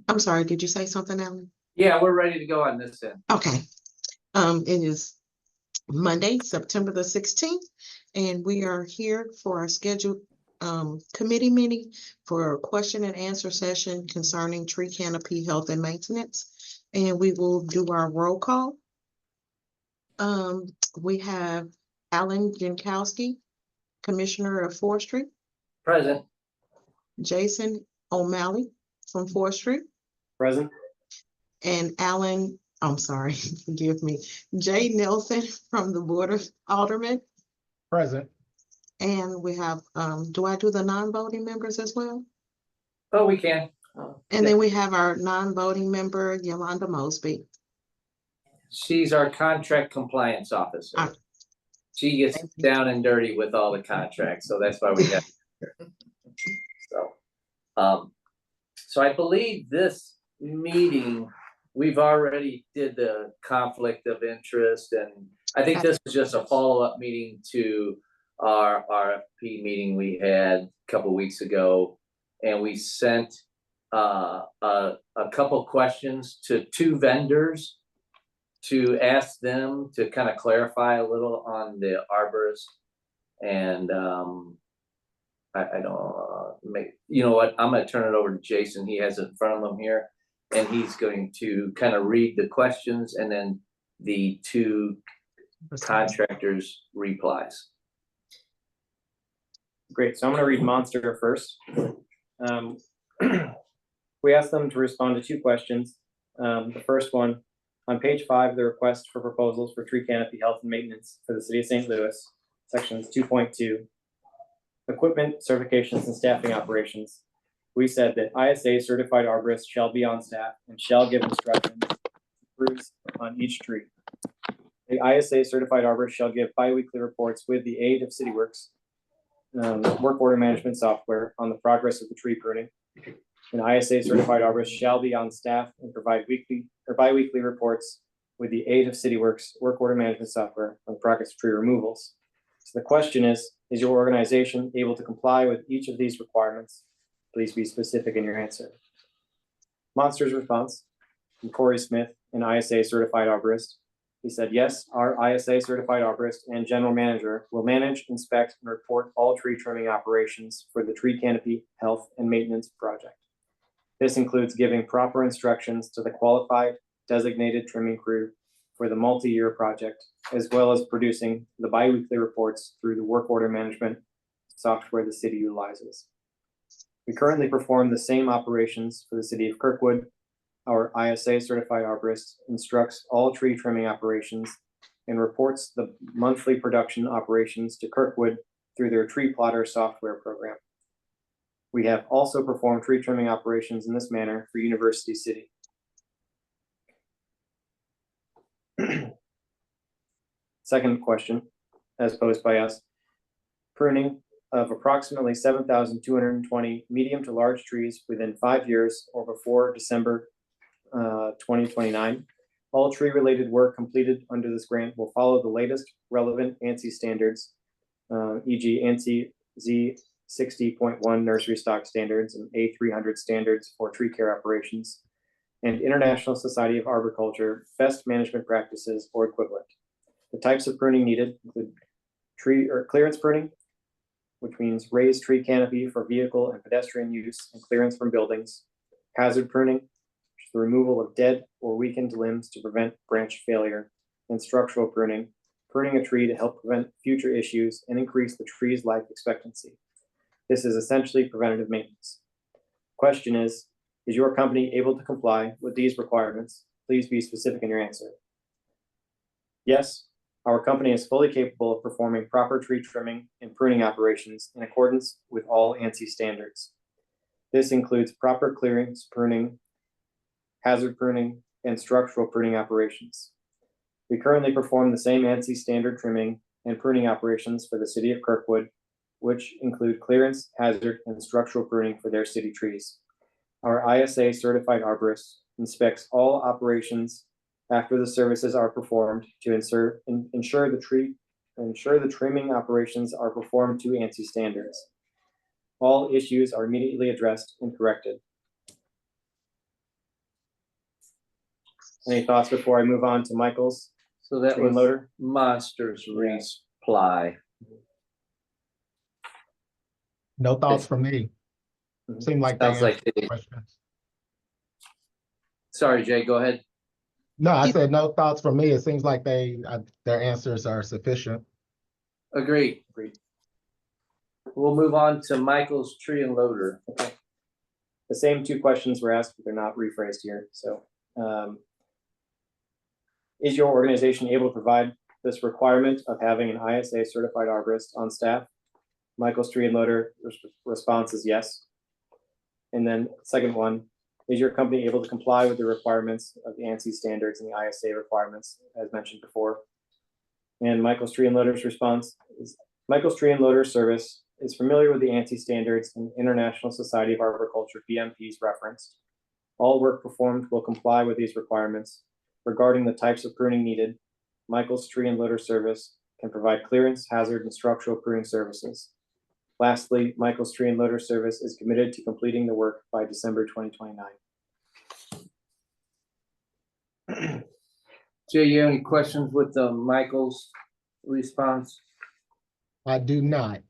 I'm sorry, did you say something, Alan? Yeah, we're ready to go on this end. Okay. It is Monday, September the 16th, and we are here for our scheduled committee meeting for a question and answer session concerning tree canopy health and maintenance. And we will do our roll call. We have Alan Jankowski, Commissioner of Forestry. Present. Jason O'Malley from Forestry. Present. And Alan, I'm sorry, forgive me, Jay Nelson from the Board of Aldermen. Present. And we have, do I do the non-voting members as well? Oh, we can. And then we have our non-voting member, Yolanda Mosby. She's our contract compliance officer. She gets down and dirty with all the contracts, so that's why we got her. So I believe this meeting, we've already did the conflict of interest, and I think this is just a follow-up meeting to our RFP meeting we had a couple weeks ago, and we sent a couple questions to 2 vendors to ask them to kind of clarify a little on the arborist. And I don't you know what, I'm going to turn it over to Jason. He has it in front of him here, and he's going to kind of read the questions and then the 2 contractors' replies. Great. So I'm going to read Monster first. We asked them to respond to 2 questions. The first one, on page 5, the request for proposals for tree canopy health and maintenance for the city of St. Louis, sections 2.2, equipment, certifications, and staffing operations. We said that ISA certified arborists shall be on staff and shall give instructions on each tree. The ISA certified arborist shall give biweekly reports with the aid of CityWorks work order management software on the progress of the tree pruning. An ISA certified arborist shall be on staff and provide weekly or biweekly reports with the aid of CityWorks work order management software on the progress of tree removals. So the question is your organization able to comply with each of these requirements? Please be specific in your answer. Monster's response from Corey Smith, an ISA certified arborist. He said, yes, our ISA certified arborist and general manager will manage, inspect, and report all tree trimming operations for the tree canopy health and maintenance project. This includes giving proper instructions to the qualified designated trimming crew for the multi-year project, as well as producing the biweekly reports through the work order management software the city utilizes. We currently perform the same operations for the city of Kirkwood. Our ISA certified arborist instructs all tree trimming operations and reports the monthly production operations to Kirkwood through their tree plotter software program. We have also performed tree trimming operations in this manner for University City. Second question, as posed by us, pruning of approximately 7,220 medium to large trees within 5 years or before December 2029. All tree-related work completed under this grant will follow the latest relevant ANSI standards, e.g. ANSI Z60.1 nursery stock standards and A300 standards for tree care operations, and International Society of Arboriculture best management practices or equivalent. The types of pruning needed include tree or clearance pruning, which means raised tree canopy for vehicle and pedestrian use and clearance from buildings; hazard pruning, which is the removal of dead or weakened limbs to prevent branch failure; and structural pruning, pruning a tree to help prevent future issues and increase the tree's life expectancy. This is essentially preventative maintenance. Question is your company able to comply with these requirements? Please be specific in your answer. Yes, our company is fully capable of performing proper tree trimming and pruning operations in accordance with all ANSI standards. This includes proper clearance pruning, hazard pruning, and structural pruning operations. We currently perform the same ANSI standard trimming and pruning operations for the city of Kirkwood, which include clearance, hazard, and structural pruning for their city trees. Our ISA certified arborist inspects all operations after the services are performed to ensure the trimming operations are performed to ANSI standards. All issues are immediately addressed and corrected. Any thoughts before I move on to Michael's So that tree and was loader? Monsters reply. No thoughts from me. Mhm. Seem like they Sounds like answered they- the questions. Sorry, Jay, go ahead. No, I said no thoughts from me. It seems like their answers are sufficient. Agreed. We'll move on to Michael's tree and loader. Okay. The same two questions were asked, but they're not rephrased here. So, is your organization able to provide this requirement of having an ISA certified arborist on staff? Michael's tree and loader response is yes. And then second one, is your company able to comply with the requirements of the ANSI standards and the ISA requirements as mentioned before? And Michael's tree and loader's response is Michael's tree and loader service is familiar with the ANSI standards and International Society of Arboriculture BMPs referenced. All work performed will comply with these requirements. Regarding the types of pruning needed, Michael's tree and loader service can provide clearance, hazard, and structural pruning services. Lastly, Michael's tree and loader service is committed to completing the work by December 2029. Jay, you have any questions with Michael's response? I do not.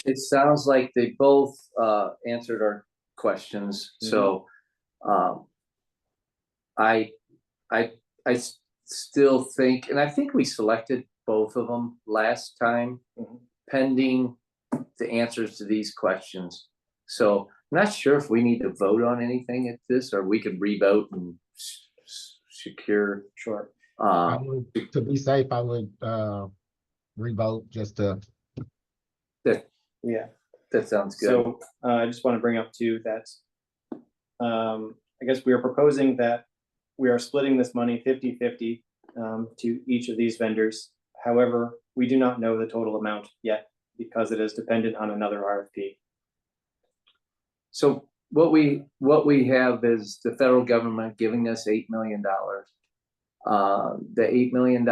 It sounds like they both answered our questions. So I still think, and I think we selected both of them last time, pending the answers to these questions. So I'm not sure if we need to vote on anything at this, or we can re-vote and secure. Sure. I would, to be safe, I would revote just to. Yeah. That sounds good. So I just want to bring up too that I guess we are proposing that we are splitting this money 50-50 to each of these vendors. However, we do not know the total amount yet because it is dependent on another RFP. So what we have is the federal government giving us $8 million. The $8 million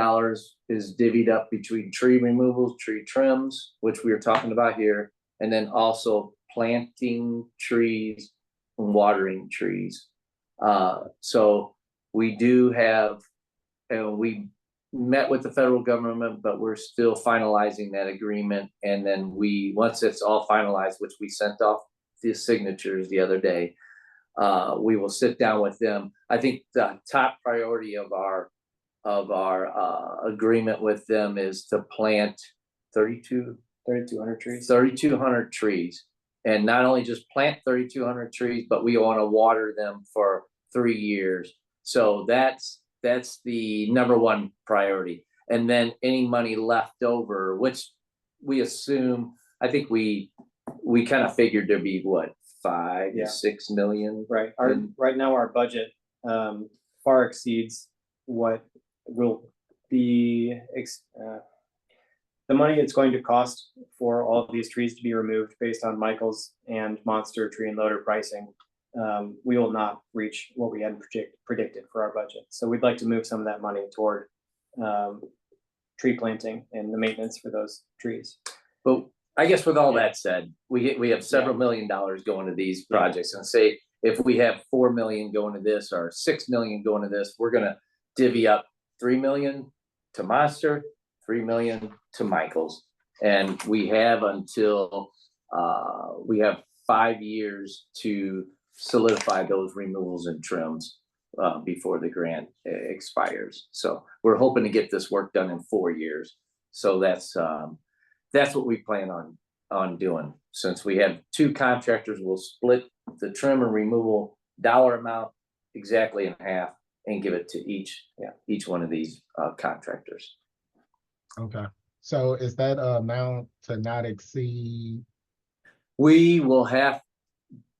is divvied up between tree removals, tree trims, which we are talking about here, and then also planting trees and watering trees. So we do have, and we met with the federal government, but we're still finalizing that agreement. And then once it's all finalized, which we sent off the signatures the other day, we will sit down with them. I think the top priority of our agreement with them is to plant 3,200 trees. 3,200 trees, and not only just plant 3,200 trees, but we want to water them for 3 years. So that's the number one priority. And then any money left over, which we assume, I think we kind of figured there'd be what, 5 to 6 million. Right. Right now our budget far exceeds what will be the money it's going to cost for all of these trees to be removed based on Michael's and Monster tree and loader pricing. We will not reach what we had predicted for our budget. So we'd like to move some of that money toward tree planting and the maintenance for those trees. But I guess with all that said, we have several $1 million going to these projects, and say if we have 4 million going to this or 6 million going to this, we're gonna divvy up 3 million to Monster, 3 million to Michael's, and we have until we have 5 years to solidify those removals and trims before the grant expires. So we're hoping to get this work done in 4 years. So that's what we plan on doing. Since we have 2 contractors, we'll split the trim and removal dollar amount exactly in half and give it to each one of these contractors. Okay. So is that amount to not exceed? We will have,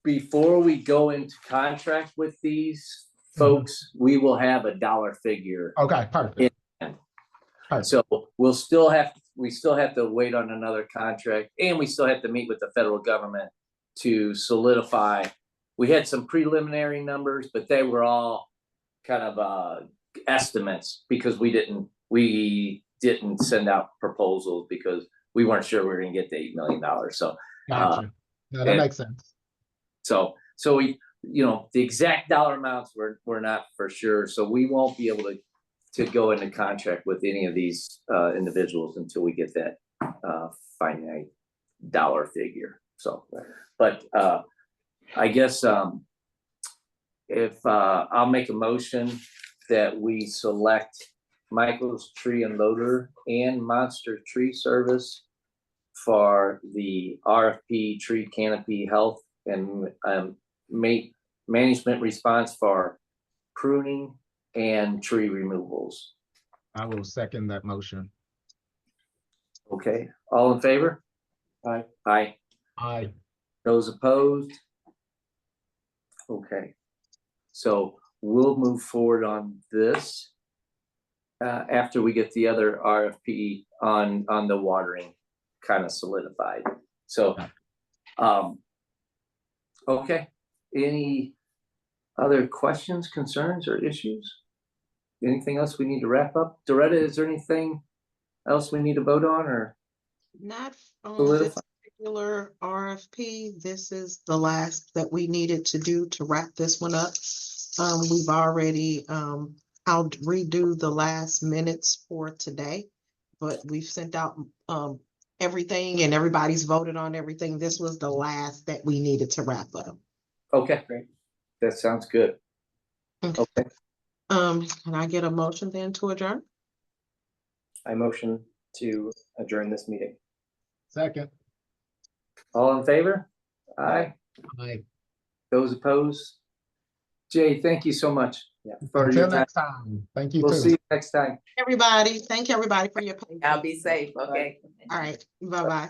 before we go into contract with these folks, we will have a dollar figure. Okay, perfect. Perfect. So we still have to wait on another contract, and we still have to meet with the federal government to solidify. We had some preliminary numbers, but they were all kind of estimates because we didn't send out proposals because we weren't sure we were gonna get the $8 million, so. Gotcha. No, that and- makes sense. So we, the exact dollar amounts, we're not for sure, so we won't be able to go into contract with any of these individuals until we get that finite dollar figure, so. But I guess if I'll make a motion that we select Michael's Tree and Loader and Monster Tree Service for the RFP Tree Canopy Health and management response for pruning and tree removals. I will second that motion. Okay, all in favor? Aye. Aye. Aye. Those opposed? Okay, so we'll move forward on this after we get the other RFP on the watering kind of solidified. So, okay, any other questions, concerns, or issues? Anything else we need to wrap up? Doretta, is there anything else we need to vote on, or? Not on Solidify. this particular RFP. This is the last that we needed to do to wrap this one up. We've already, I'll redo the last minutes for today, but we've sent out, everything and everybody's voted on everything. This was the last that we needed to wrap up. Okay, great. That sounds good. Okay, Can I get a motion then to adjourn? I motion to adjourn this meeting. Second. all in favor? Aye. Aye. Those opposed? Jay, thank you so much. For Until your time. next time. Thank you We'll too. see you next time. Everybody, thank everybody for your patience. Y'all be safe, okay? All right, bye-bye.